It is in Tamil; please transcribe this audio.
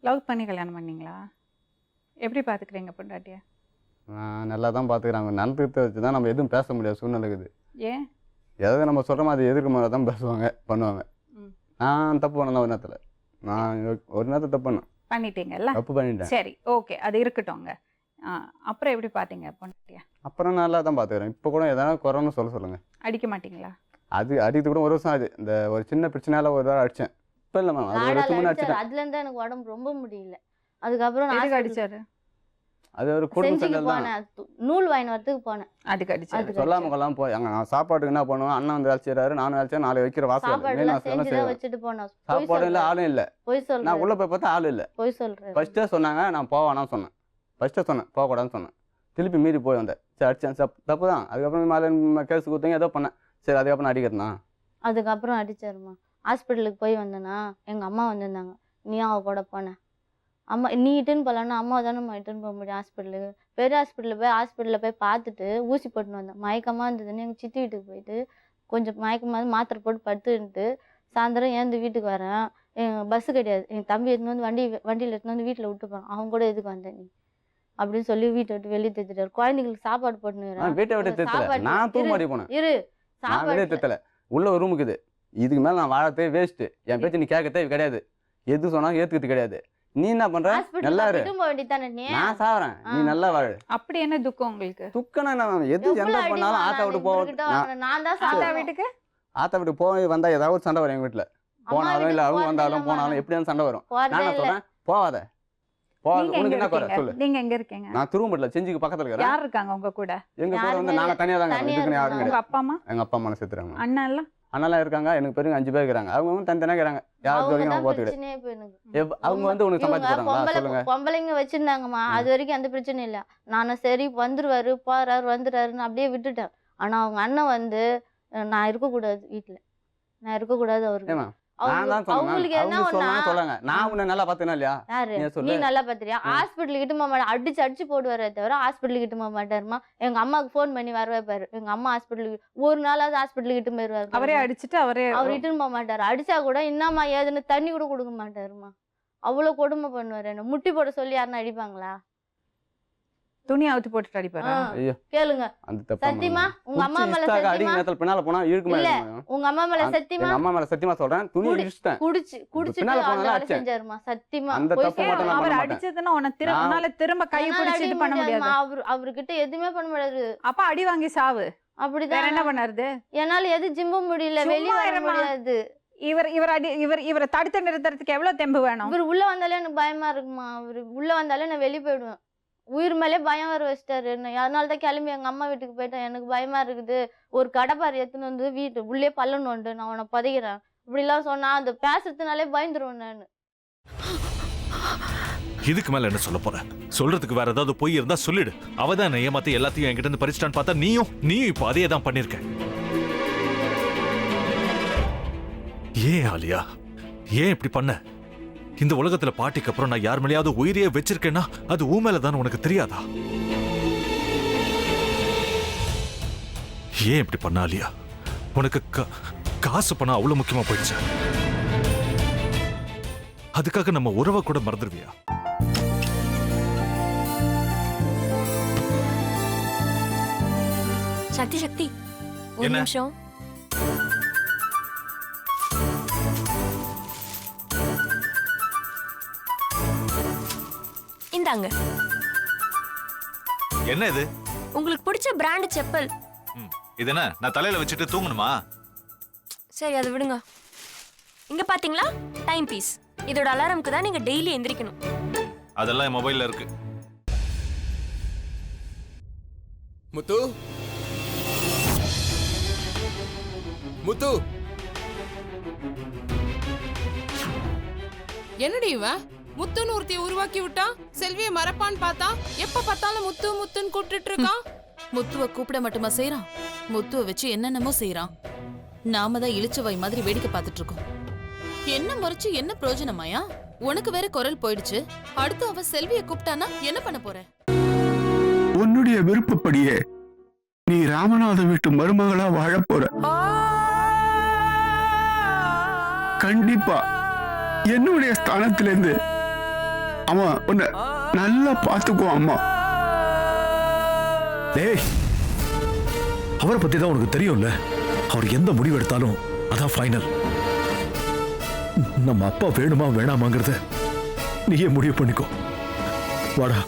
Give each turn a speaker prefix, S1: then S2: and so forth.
S1: லவ் பண்ணி கல்யாணம் பண்ணீங்களா? எப்படி பார்த்துக்கிறீங்க பொண்டாட்டிய?
S2: நான் நல்லா தான் பார்த்துக்கிறாங்க. நடந்துக்கிறத வச்சு தான் நம்ம எதுவும் பேச முடியாத சூழ்நிலை இருக்குது.
S1: ஏன்?
S2: எதாவது நம்ம சொல்கிற மாதிரி எதிர்க்க மாதிரி தான் பேசுவாங்க, பண்ணுவாங்க.
S1: ம்.
S2: நான் தப்பு பண்ணேன் ஒரு நேரத்தில். நான் ஒரு நேரத்தில் தப்பு பண்ணேன்.
S1: பண்ணிட்டீங்கல்ல?
S2: தப்பு பண்ணிட்டேன்.
S1: சரி, ஓகே. அது இருக்கட்டும்ங்க. அப்புறம் எப்படி பார்த்தீங்க பொண்டாட்டிய?
S2: அப்புறம் நல்லா தான் பார்த்துக்கிறேன். இப்போ கூட எதனா குறைன்னு சொல்லுங்கள்.
S1: அடிக்க மாட்டீங்களா?
S2: அது அடிக்கிறது கூட ஒரு வருஷம் ஆகுது. இந்த ஒரு சின்ன பிரச்சனையால ஒரு தடவை அடித்தேன். இப்போ இல்லை மேம், அது ஒரு வருஷம் முன்னாடி அடிச்சிட்டேன்.
S3: அதுலேருந்து எனக்கு உடம்பு ரொம்ப முடியல. அதுக்கப்புறம் நான்
S1: எதுக்கு
S3: hospital
S1: அடிச்சாரு?
S2: அது ஒரு குடும்ப
S3: செஞ்சுக்கு
S2: சண்டை தான்.
S3: போனேன். நூல் வாங்கி வரதுக்கு போனேன்.
S1: அதுக்கு அடிச்சாரு.
S3: அதுக்கு
S2: சொல்லாமல் கொள்ளாமல் போய் அங்கே நான் சாப்பாட்டுக்கு என்ன பண்ணுவேன், அண்ணன் வந்து வேலை செய்கிறாரு, நானும் வேலை செய்யறேன், நாளை வைக்கிற வாசல்
S3: சாப்பாடு
S2: மெயின்
S3: எல்லாம்
S2: வாசல் எல்லாம்
S3: செஞ்சுதான்
S2: செய்வேன்.
S3: வச்சுட்டு போனோம்.
S2: சாப்பாடும் இல்லை, ஆளும் இல்லை.
S3: பொய்
S2: நான்
S3: சொல்றேன்.
S2: உள்ளே போய் பார்த்தா ஆள் இல்லை.
S3: பொய் சொல்றேன்.
S2: ஃபஸ்ட்டே சொன்னாங்க, நான் போவேணான்னு சொன்னேன். ஃபஸ்ட்டே சொன்னேன் போகக்கூடாதுன்னு சொன்னேன். திருப்பி மீறி போய் வந்தேன். சரி அடிச்சேன், தப்பு தான். அதுக்கப்புறம் மேலே கேஸ் கொடுத்தீங்க, ஏதோ பண்ணேன். சரி அதுக்கப்புறம் அடிக்கிறேன்னா
S3: அதுக்கப்புறம் அடிச்சாருமா. ஹாஸ்பிட்டலுக்கு போய் வந்தேன்னா எங்க அம்மா வந்திருந்தாங்க. நீ அவ கூட போனேன். அம்மா நீ இட்டுன்னு போகலான்னா அம்மா தானே இட்டுன்னு போக முடியும் ஹாஸ்பிட்டலுக்கு. பெரிய ஹாஸ்பிட்டலில் போய் பார்த்துட்டு ஊசி போட்டுன்னு வந்தேன். மயக்கமாக இருந்ததுன்னு எங்கள் சித்தி வீட்டுக்கு போயிட்டு கொஞ்சம் மயக்கமாக மாத்திரை போட்டு படுத்துட்டு சாயந்தரம் ஏந்து வீட்டுக்கு வரேன். எங்கள் பஸ்ஸு கிடையாது. எங்கள் தம்பி எடுத்துன்னு வந்து வண்டியில் எடுத்துன்னு வந்து வீட்டில் விட்டுப்பான். அவங்க கூட எதுக்கு வந்தேன் நீ அப்படின்னு சொல்லி வீட்டை விட்டு வெளியே தேத்துட்டாரு. குழந்தைங்களுக்கு சாப்பாடு போட்டுன்னு
S2: வீட்டை விட்டு தெத்தல, நான் தூங்க மாட்டி போனேன்.
S3: இரு
S2: நான் வெளியே தெத்தல, உள்ள ஒரு ரூம் இருக்குது. இதுக்கு மேலே நான் வாழத்தே வேஸ்ட்டு. என் பேச்சு நீ கேட்கத்தே கிடையாது. எது சொன்னாலும் ஏற்றுக்கிறது கிடையாது. நீ என்ன பண்ற? நல்லா இரு. நான் சாவறேன், நீ நல்லா வாழு.
S1: அப்படி என்ன துக்கம் உங்களுக்கு?
S2: துக்கனா நான் எது எந்த பண்ணாலும் ஆத்தா விட்டு
S1: ஆத்தா வீட்டுக்கு
S2: ஆத்தா விட்டு போய் வந்தா ஏதாவது ஒரு சண்டை வரும் எங்க வீட்டுல. போனாலும் இல்ல அவங்க வந்தாலும் போனாலும் எப்படியாவது சண்டை வரும். நான் சொல்றேன் போவாத போவாத. உனக்கு என்ன குறை சொல்லு.
S1: நீங்க எங்க இருக்கீங்க?
S2: நான் திரும்பல செஞ்சுக்கு பக்கத்துல இருக்கேன்.
S1: யார் இருக்காங்க உங்க கூட?
S2: எங்க கூட வந்து நாங்க தனியா தாங்க. இதுக்கு யாரும்
S1: உங்க
S2: கிடையாது.
S1: அப்பா அம்மா?
S2: எங்க அப்பா அம்மா செத்துறாங்க.
S1: அண்ணா எல்லாம்
S2: அண்ணெல்லாம் இருக்காங்க. எனக்கு பெருங்க 5 பேர் இருக்காங்க. அவங்க தனித்தனியா இருக்காங்க. யாருக்கு வரைக்கும் அவங்க போத்துக்கிட்டு அவங்க வந்து உனக்கு சம்பாதிச்சு போறாங்களா சொல்லுங்க.
S3: பொம்பளைங்க வச்சிருந்தாங்கம்மா. அது வரைக்கும் அந்த பிரச்சனை இல்ல. நானும் சரி வந்துருவாரு போறாரு வந்துறாருன்னு அப்படியே விட்டுட்டேன். ஆனா அவங்க அண்ணன் வந்து நான் இருக்கக்கூடாது வீட்டுல, நான் இருக்கக்கூடாது அவருக்கு. அவங்களுக்கு என்ன
S2: சொல்லுங்க. நான் உன்னை நல்லா பாத்தேனா இல்லையா?
S3: நீ நல்லா பாத்திரியா? ஹாஸ்பிட்டல் கிட்ட போக மாட்டேன். அடிச்சு போடுவாரே தவிர ஹாஸ்பிட்டல் கிட்ட போக மாட்டாருமா. எங்க அம்மாவுக்கு போன் பண்ணி வர வைப்பாரு. எங்க அம்மா ஹாஸ்பிட்டலுக்கு ஒரு நாளாவது ஹாஸ்பிட்டல் கிட்ட போயிருவாரு.
S1: அவரே அடிச்சுட்டு அவர்
S3: இட்டுன்னு போக மாட்டாரு. அடிச்சா கூட என்னம்மா ஏதுன்னு தண்ணி கூட கொடுக்க மாட்டாருமா. அவ்வளவு கொடுமை பண்ணுவாரு. என்ன முட்டி போட சொல்லி யாருன்னு அடிப்பாங்களா?
S1: துணி அவுத்து போட்டுட்டு அடிப்பாரா?
S3: கேளுங்க. சத்தியமா உங்க அம்மா மேல
S2: அடிக்கிறதுல பின்னால போனா இழுக்குமா?
S3: உங்க அம்மா மேல சத்தியமா?
S2: எங்க அம்மா மேல சத்தியமா சொல்றேன். துணி இடிச்சிட்டேன்.
S3: குடிச்சிட்டு அந்த செஞ்சாருமா. சத்தியமா
S2: அந்த தப்பு மட்டும் நான்
S1: அவர் அடிச்சதுன்னா உன்னால திரும்ப கை பிடிச்சு இது பண்ண முடியாது.
S3: அவர்கிட்ட எதுவுமே பண்ண முடியாது.
S1: அப்ப அடி வாங்கி சாவு.
S3: அப்படிதான்
S1: என்ன பண்ணாரு?
S3: என்னால எது ஜிம்ப முடியல, வெளிய வர முடியாது.
S1: இவரை தடுத்து நிறுத்துறதுக்கு எவ்வளவு தெம்பு வேணும்?
S3: இவர் உள்ள வந்தாலே எனக்கு பயமா இருக்குமா. இவரு உள்ள வந்தாலே நான் வெளியே போயிடுவேன். உயிர் மேலே பயம் வர வச்சிட்டாரு. அதனால தான் கிளம்பி எங்க அம்மா வீட்டுக்கு போயிட்டேன். எனக்கு பயமா இருக்குது. ஒரு கடைப்பாரி எடுத்துன்னு வந்து வீட்டு உள்ளே பல்லன்னு உண்டு, நான் உன்னை பதைக்கிறேன் இப்படிலாம் சொன்னா அந்த பேசுறதுனாலே பயந்துருவேன் நான்.
S4: இதுக்கு மேல என்ன சொல்ல போற? சொல்றதுக்கு வேற ஏதாவது பொய் இருந்தா சொல்லிடு. அவதான் ஏமாத்தி எல்லாத்தையும் என்கிட்ட இருந்து பறிச்சிட்டான்னு பார்த்தா நீயும் இப்ப அதே தான் பண்ணிருக்க. ஏன் ஆலியா, ஏன் இப்படி பண்ண? இந்த உலகத்துல பாட்டிக்கு அப்புறம் நான் யார் மேலேயாவது உயிரையே வச்சிருக்கேன்னா அது ஊ மேலதான் உனக்கு தெரியாதா? ஏன் இப்படி பண்ண ஆலியா? உனக்கு காசு பணம் அவ்வளவு முக்கியமா போயிடுச்சு. அதுக்காக நம்ம உறவை கூட மறந்துடுவியா?
S5: சக்தி ஒரு நிமிஷம். இந்தாங்க.
S4: என்ன இது?
S5: உங்களுக்கு பிடிச்ச பிராண்ட் செப்பல்.
S4: இது என்ன நான் தலையில வச்சுட்டு தூங்கணுமா?
S5: சரி அதை விடுங்க. இங்க பாத்தீங்களா டைம் பீஸ். இதோட அலாரம்க்கு தான் நீங்க டெய்லி எந்திரிக்கணும்.
S4: அதெல்லாம் என் மொபைல்ல இருக்கு.
S6: முத்து முத்து
S7: என்னடி இவன் முத்துன்னு ஒருத்தைய உருவாக்கி விட்டான். செல்வியை மறப்பான்னு பார்த்தா எப்ப பார்த்தாலும் முத்து முத்துன்னு கூப்பிட்டு இருக்கான்.
S8: முத்துவை கூப்பிட மட்டுமா செய்யறான், முத்துவை வச்சு என்னென்னமோ செய்யறான். நாம தான் இழிச்சவாய் மாதிரி வேடிக்கை பார்த்துட்டு இருக்கோம். என்ன முறைச்சு என்ன பிரயோஜனமாயா? உனக்கு வேற குரல் போயிடுச்சு. அடுத்து அவ செல்வியை கூப்பிட்டானா என்ன பண்ண போற?
S9: உன்னுடைய விருப்பப்படியே நீ ராமநாத வீட்டு மருமகளா வாழ போற. கண்டிப்பா என்னுடைய ஸ்தானத்திலிருந்து அவன் உன்னை நல்லா பார்த்துக்குவான் அம்மா.
S10: டேய், அவரை பத்தி தான் உனக்கு தெரியும்ல. அவர் எந்த முடிவு எடுத்தாலும் அதான் ஃபைனல். நம்ம அப்பா வேணுமா வேணாமாங்கிறத நீயே முடிவு பண்ணிக்கோ. வாடா.